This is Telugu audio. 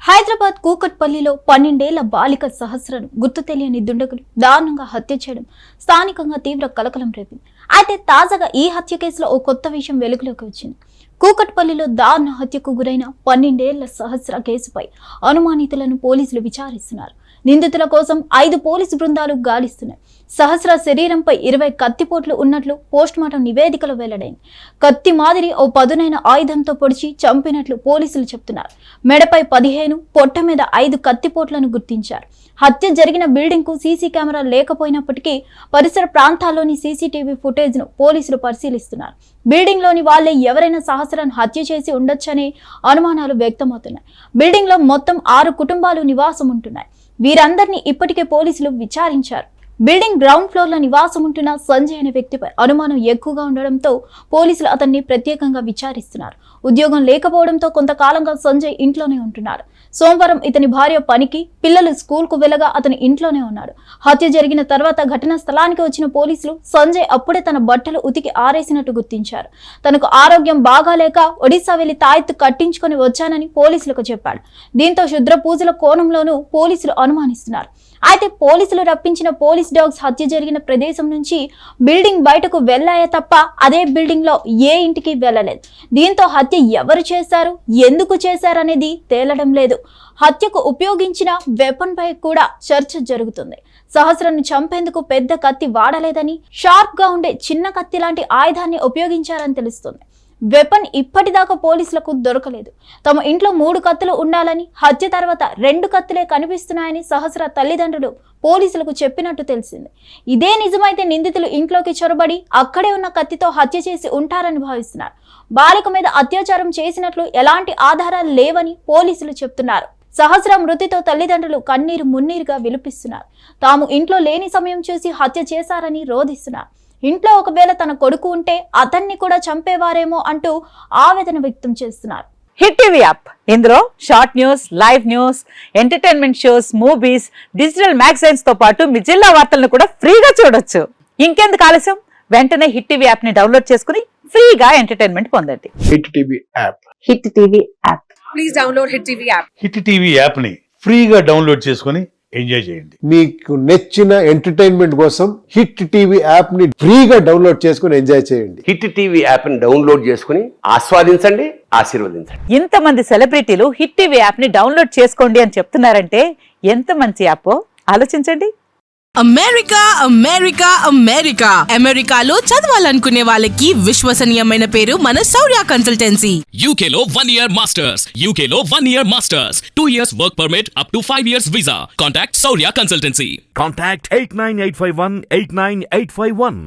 హైదరాబాద్ కూకట్పల్లిలో 12 ఏళ్ల బాలిక సహస్రను గుర్తు తెలియని దుండగులు దారుణంగా హత్య చేయడం స్థానికంగా తీవ్ర కలకలం రేపింది. అయితే తాజాగా ఈ హత్య కేసులో ఓ కొత్త విషయం వెలుగులోకి వచ్చింది. కూకట్పల్లిలో దారుణ హత్యకు గురైన 12 ఏళ్ల సహస్ర కేసుపై అనుమానితులను పోలీసులు విచారిస్తున్నారు. నిందితుల కోసం 5 పోలీసు బృందాలు గాలిస్తున్నాయి. సహస్ర శరీరంపై 20 కత్తిపోట్లు ఉన్నట్లు పోస్టుమార్టం నివేదికలో వెల్లడైంది. కత్తి మాదిరి ఓ పదునైన ఆయుధంతో పొడిచి చంపినట్లు పోలీసులు చెప్తున్నారు. మెడపై 15, పొట్ట మీద 5 కత్తిపోట్లను గుర్తించారు. హత్య జరిగిన బిల్డింగ్ కు సీసీ కెమెరా లేకపోయినప్పటికీ పరిసర ప్రాంతాల్లోని సీసీటీవీ ఫుటేజ్ ను పోలీసులు పరిశీలిస్తున్నారు. బిల్డింగ్ లోని వాళ్లే ఎవరైనా సహస్రాన్ని హత్య చేసి ఉండొచ్చనే అనుమానాలు వ్యక్తమవుతున్నాయి. బిల్డింగ్ లో మొత్తం 6 కుటుంబాలు నివాసం ఉంటున్నాయి. వీరందరినీ ఇప్పటికే పోలీసులు విచారించారు. బిల్డింగ్ గ్రౌండ్ ఫ్లోర్ లో నివాసం ఉంటున్న సంజయ్ అనే వ్యక్తిపై అనుమానం ఎక్కువగా ఉండడంతో పోలీసులు అతన్ని ప్రత్యేకంగా విచారిస్తున్నారు. ఉద్యోగం లేకపోవడంతో కొంతకాలంగా సంజయ్ ఇంట్లోనే ఉంటున్నాడు. సోమవారం ఇతని భార్య పనికి, పిల్లలు స్కూల్ కు వెళ్లగా అతని ఇంట్లోనే ఉన్నాడు. హత్య జరిగిన తర్వాత ఘటనా స్థలానికి వచ్చిన పోలీసులు సంజయ్ అప్పుడే తన బట్టలు ఉతికి ఆరేసినట్టు గుర్తించారు. తనకు ఆరోగ్యం బాగాలేక ఒడిశా వెళ్లి తాయెత్తు కట్టించుకొని వచ్చానని పోలీసులకు చెప్పాడు. దీంతో క్షుద్ర పూజల కోణంలోనూ పోలీసులు అనుమానిస్తున్నారు. అయితే పోలీసులు రప్పించిన పోలీస్ డాగ్స్ హత్య జరిగిన ప్రదేశం నుంచి బిల్డింగ్ బయటకు వెళ్లాయే తప్ప అదే బిల్డింగ్ లో ఏ ఇంటికి వెళ్లలేదు. దీంతో హత్య ఎవరు చేశారు, ఎందుకు చేశారనేది తేలడం లేదు. హత్యకు ఉపయోగించిన వెపన్ పై కూడా చర్చ జరుగుతుంది. సహస్రాన్ని చంపేందుకు పెద్ద కత్తి వాడలేదని, షార్ప్ గా ఉండే చిన్న కత్తి లాంటి ఆయుధాన్ని ఉపయోగించారని తెలుస్తుంది. వెపన్ ఇప్పటిదాకా పోలీసులకు దొరకలేదు. తమ ఇంట్లో 3 కత్తులు ఉండాలని, హత్య తర్వాత 2 కత్తులే కనిపిస్తున్నాయని సహస్ర తల్లిదండ్రులు పోలీసులకు చెప్పినట్టు తెలిసింది. ఇదే నిజమైతే నిందితులు ఇంట్లోకి చొరబడి అక్కడే ఉన్న కత్తితో హత్య చేసి ఉంటారని భావిస్తున్నారు. బాలిక మీద అత్యాచారం చేసినట్లు ఎలాంటి ఆధారాలు లేవని పోలీసులు చెప్తున్నారు. సహస్ర మృతితో తల్లిదండ్రులు కన్నీరు మున్నీరుగా విలపిస్తున్నారు. తాము ఇంట్లో లేని సమయం చూసి హత్య చేశారని రోధిస్తున్నారు. ఇంట్లో ఒకవేళ తన కొడుకు ఉంటే అతన్ని కూడా చంపేవారేమో అంటూ ఆవేదన వ్యక్తం చేస్తున్నారు. హిట్ టీవీ యాప్, ఇందులో short news, live news, entertainment shows, movies, digital magazines తో పాటు మీ జిల్లా వార్తలను కూడా ఫ్రీగా చూడొచ్చు. ఇంకెందుకు ఆలస్యం, వెంటనే హిట్ టీవీ యాప్ ని డౌన్లోడ్ చేసుకుని ఫ్రీగా ఎంటర్టైన్మెంట్ పొందండి. Hit TV app. Hit TV app. Please download hit TV app. Hit TV app ని ఫ్రీగా డౌన్లోడ్ చేసుకుని ఎంజాయ్ చేయండి. మీకు నచ్చిన ఎంటర్టైన్మెంట్ కోసం హిట్ టీవీ యాప్ ని ఫ్రీగా డౌన్లోడ్ చేసుకుని ఎంజాయ్ చేయండి. హిట్ టీవీ యాప్ ని డౌన్లోడ్ చేసుకుని ఆస్వాదించండి, ఆశీర్వదించండి. ఇంతమంది సెలబ్రిటీలు హిట్ టీవీ యాప్ ని డౌన్లోడ్ చేసుకోండి అని చెప్తున్నారంటే ఎంత మంచి యాప్ ఆలోచించండి. అమెరికా అమెరికా అమెరికా అమెరికాలో చదవాలనుకునే వాళ్ళకి విశ్వసనీయమైన పేరు మన శౌర్య కన్సల్టెన్సీ. UK లో 1 year masters, UK లో 1 year masters, 2 years work permit up to 5 years visa. Contact Saurya Consultancy. Contact 89851 89851.